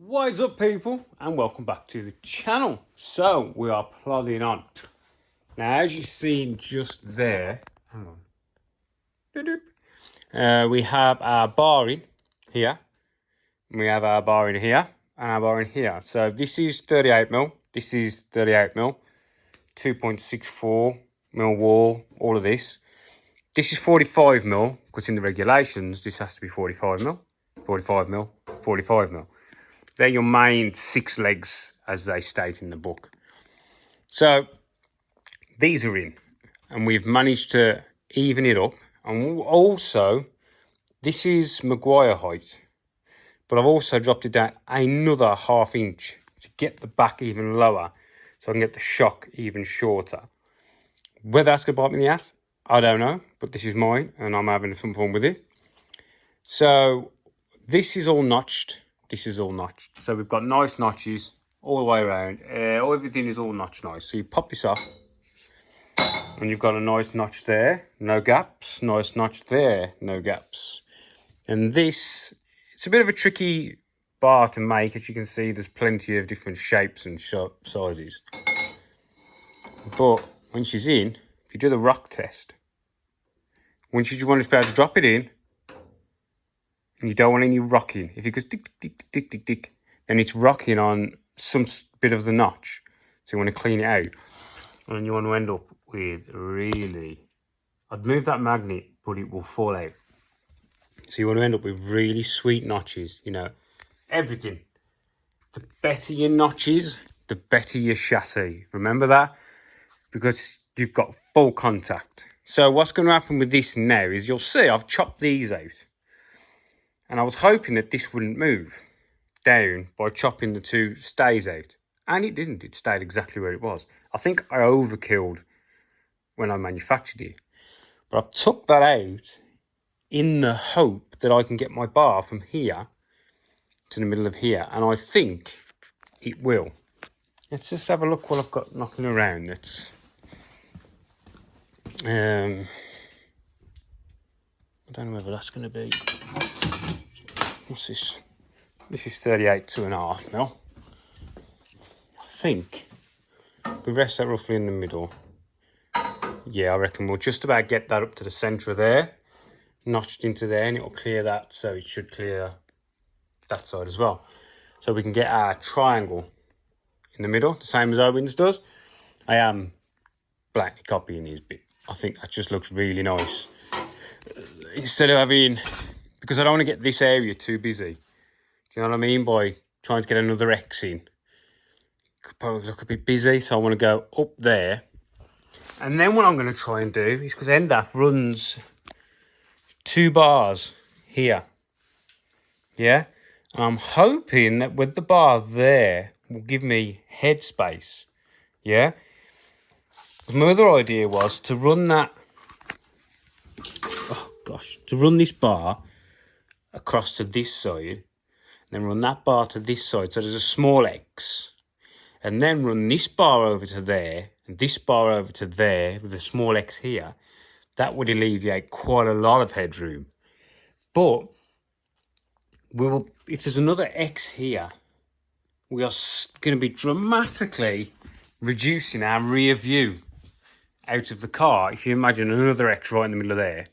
What is up, people, and welcome back to the channel. So we are plodding on now. As you've seen just there, hang on, we have our bar in here, and we have our bar in here, and our bar in here. So this is 38mm, this is 38mm, 2.64mm wall, all of this. This is 45mm, because in the regulations this has to be 45mm, 45mm, 45mm. They're your main 6 legs, as they state in the book. So these are in, and we've managed to even it up. And also, this is Maguire height, but I've also dropped it down another ½ inch to get the back even lower, so I can get the shock even shorter. Whether that's going to bite me in the ass, I don't know, but this is mine, and I'm having some fun with it. So this is all notched. This is all notched. So we've got nice notches all the way around. Everything is all notched nice. So you pop this off and you've got a nice notch there, no gaps. Nice notch there, no gaps. And this, it's a bit of a tricky bar to make. As you can see, there's plenty of different shapes and sizes. But when she's in, if you do the rock test, once you want to be able to drop it in, and you don't want any rocking. If it goes tick, tick, tick, tick, tick, then it's rocking on some bit of the notch. So you want to clean it out. And you want to end up with really... I'd move that magnet, but it will fall out. So you want to end up with really sweet notches, you know. Everything. The better your notches, the better your chassis. Remember that? Because you've got full contact. So what's going to happen with this now is you'll see I've chopped these out. And I was hoping that this wouldn't move down by chopping the 2 stays out. And it didn't. It stayed exactly where it was. I think I overkilled when I manufactured it. But I've took that out in the hope that I can get my bar from here to the middle of here. And I think it will. Let's just have a look what I've got knocking around. Let's... I don't know whether that's going to be... What's this? This is 38 2.5mm. I think we rest that roughly in the middle. Yeah, I reckon we'll just about get that up to the centre of there, notched into there, and it'll clear that, so it should clear that side as well. So we can get our triangle in the middle, the same as Owens does. I am blankly copying his bit. I think that just looks really nice. Instead of having... Because I don't want to get this area too busy. Do you know what I mean? By trying to get another X in. Could probably look a bit busy, so I want to go up there. And then what I'm going to try and do is, because NDAF runs 2 bars here. Yeah? And I'm hoping that with the bar there will give me headspace. Yeah? Because my other idea was to run that... Oh, gosh. To run this bar across to this side, then run that bar to this side, so there's a small X, and then run this bar over to there, and this bar over to there, with a small X here. That would alleviate quite a lot of headroom. But if there's another X here, we are going to be dramatically reducing our rear view out of the car. If you imagine another X right in the middle of there,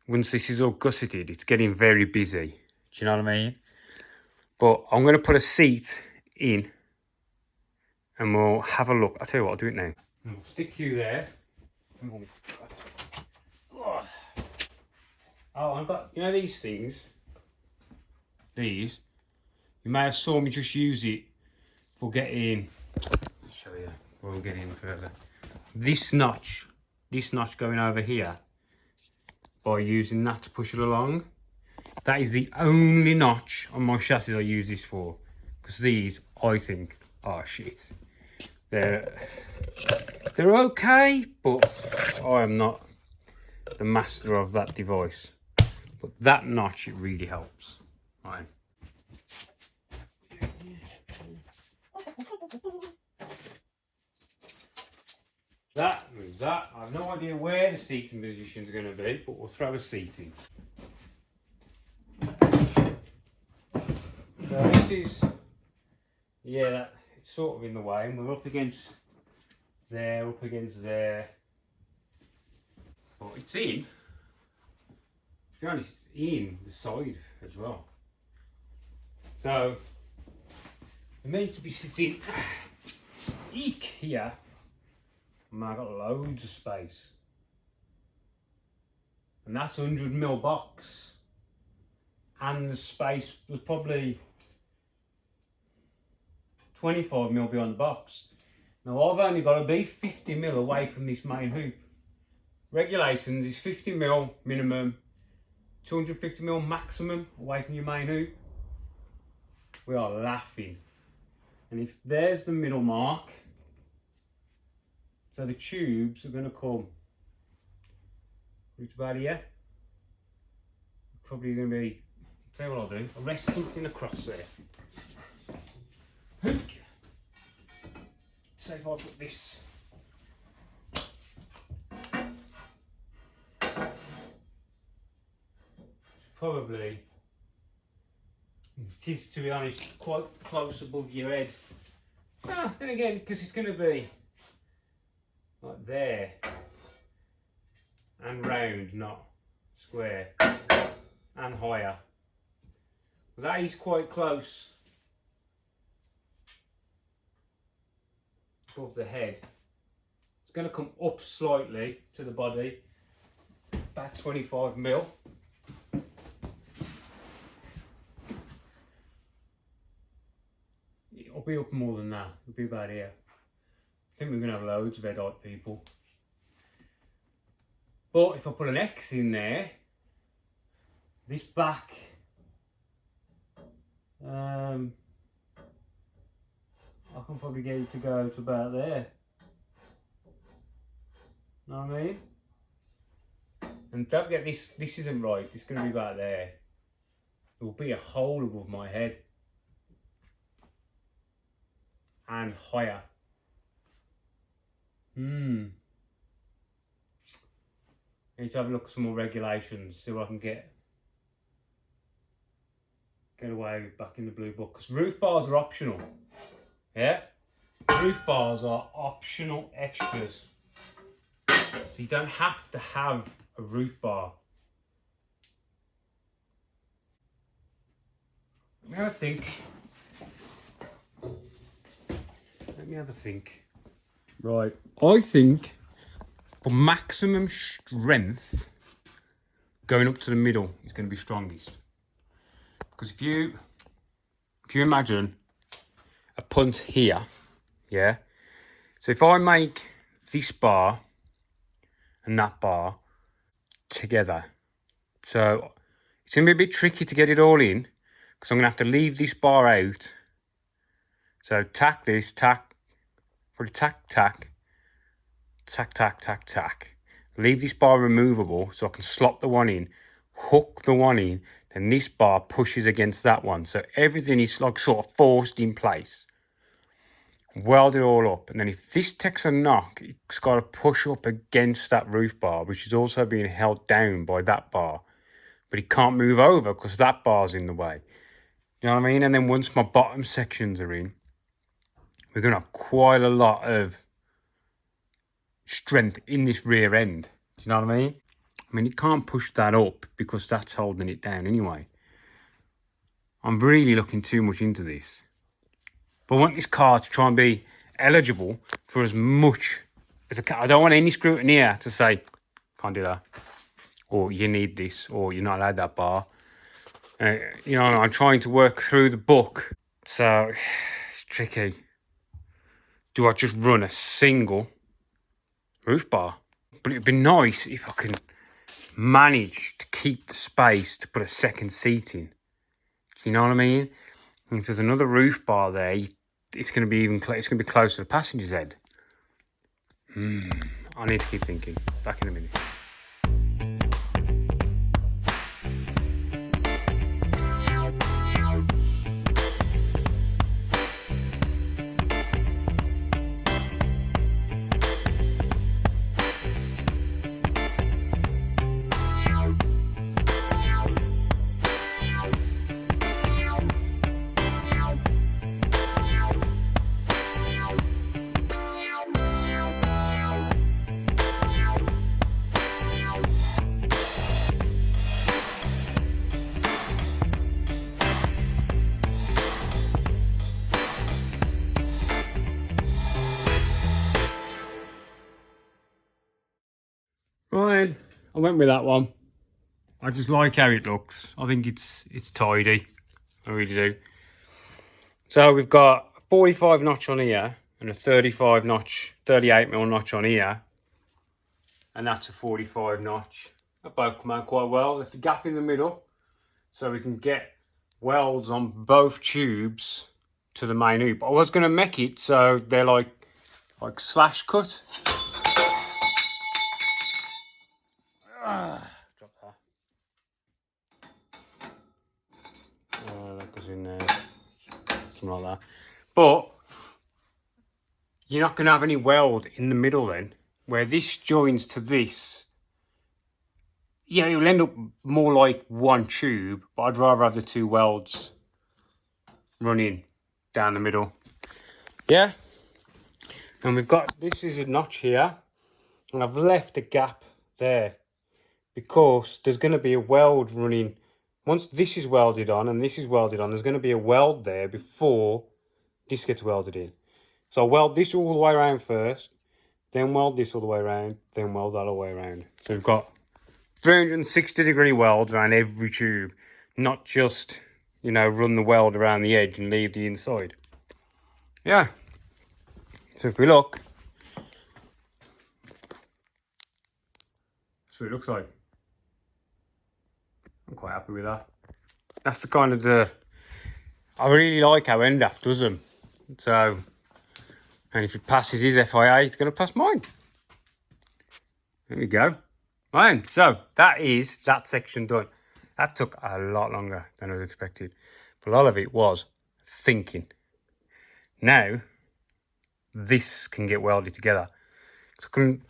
once this is all gusseted, it's getting very busy. Do you know what I mean? But I'm going to put a seat in and we'll have a look. I'll tell you what, I'll do it now. We'll stick you there. Oh, I've got, you know these things? These. You may have saw me just use it for getting, I'll show you, we'll get in further. This notch going over here, by using that to push it along. That is the only notch on my chassis I use this for. Because these, I think, are shit. They're okay, but I am not the master of that device. But that notch, it really helps. Right. That moves that. I have no idea where the seating position is going to be, but we'll throw a seat in. So this is, yeah, it's sort of in the way, and we're up against there, up against there. But it's in, to be honest, in the side as well. So, we're meant to be sitting here, and I've got loads of space. And that's 100mm box. And the space was probably 25mm beyond the box. Now I've only got to be 50mm away from this main hoop. Regulations is 50mm minimum, 250mm maximum away from your main hoop. We are laughing. And if there's the middle mark, so the tubes are going to come right about here. Probably going to be, tell you what I'll do, I'll rest something across there. Say if I put this probably, it is, to be honest, quite close above your head. Then again, because it's going to be like there and round, not square, and higher. But that is quite close above the head. It's going to come up slightly to the body, about 25mm. It'll be up more than that. It'll be about here. I think we're going to have loads of head-height people. But if I put an X in there, this back, I can probably get it to go to about there. Know what I mean? And don't get this isn't right, it's going to be about there. There will be a hole above my head. And higher. Need to have a look at some more regulations, see what I can get away with back in the blue book. Because roof bars are optional. Yeah? Roof bars are optional extras. So you don't have to have a roof bar. Let me have a think. Right, I think for maximum strength, going up to the middle is going to be strongest. Because if you imagine a punt here, yeah. So if I make this bar and that bar together, so it's going to be a bit tricky to get it all in, because I'm going to have to leave this bar out. So tack this, tack, probably tack, tack, tack, tack, tack, tack. Leave this bar removable so I can slot the one in, hook the one in, then this bar pushes against that one. So everything is like sort of forced in place. Weld it all up. And then if this takes a knock, it's got to push up against that roof bar, which is also being held down by that bar. But it can't move over because that bar's in the way. You know what I mean? And then once my bottom sections are in, we're going to have quite a lot of strength in this rear end. Do you know what I mean? I mean, you can't push that up because that's holding it down anyway. I'm really looking too much into this. But I want this car to try and be eligible for as much as I don't want any scrutiny here to say, can't do that. Or you need this, or you're not allowed that bar. You know, I'm trying to work through the book. So, it's tricky. Do I just run a single roof bar? But it'd be nice if I can manage to keep the space to put a second seat in. Do you know what I mean? And if there's another roof bar there, it's going to be it's going to be close to the passenger's head. I need to keep thinking. Back in a minute. Right, I went with that one. I just like how it looks. I think it's tidy. I really do. So we've got a 45 notch on here and a 35 notch, 38mm notch on here. And that's a 45 notch. They both come out quite well. There's a gap in the middle so we can get welds on both tubes to the main hoop. I was going to make it so they're like slash cut. Drop that. That goes in there. Something like that. But you're not going to have any weld in the middle then, where this joins to this. Yeah, it'll end up more like one tube, but I'd rather have the two welds running down the middle. Yeah. And we've got, this is a notch here, and I've left a gap there because there's going to be a weld running. Once this is welded on and this is welded on, there's going to be a weld there before this gets welded in. So I'll weld this all the way around first, then weld this all the way around, then weld that all the way around. So we've got 360-degree welds around every tube, not just, you know, run the weld around the edge and leave the inside. Yeah. So if we look, that's what it looks like. I'm quite happy with that. That's the kind of I really like how Endaf does them. So, and if it passes his FIA, it's going to pass mine. There we go. Right, so that is that section done. That took a lot longer than I was expected. But a lot of it was thinking. Now, this can get welded together. So I couldn't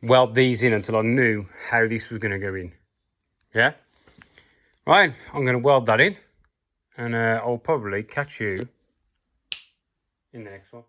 weld these in until I knew how this was going to go in. Yeah? Right, I'm going to weld that in. And I'll probably catch you in the next one.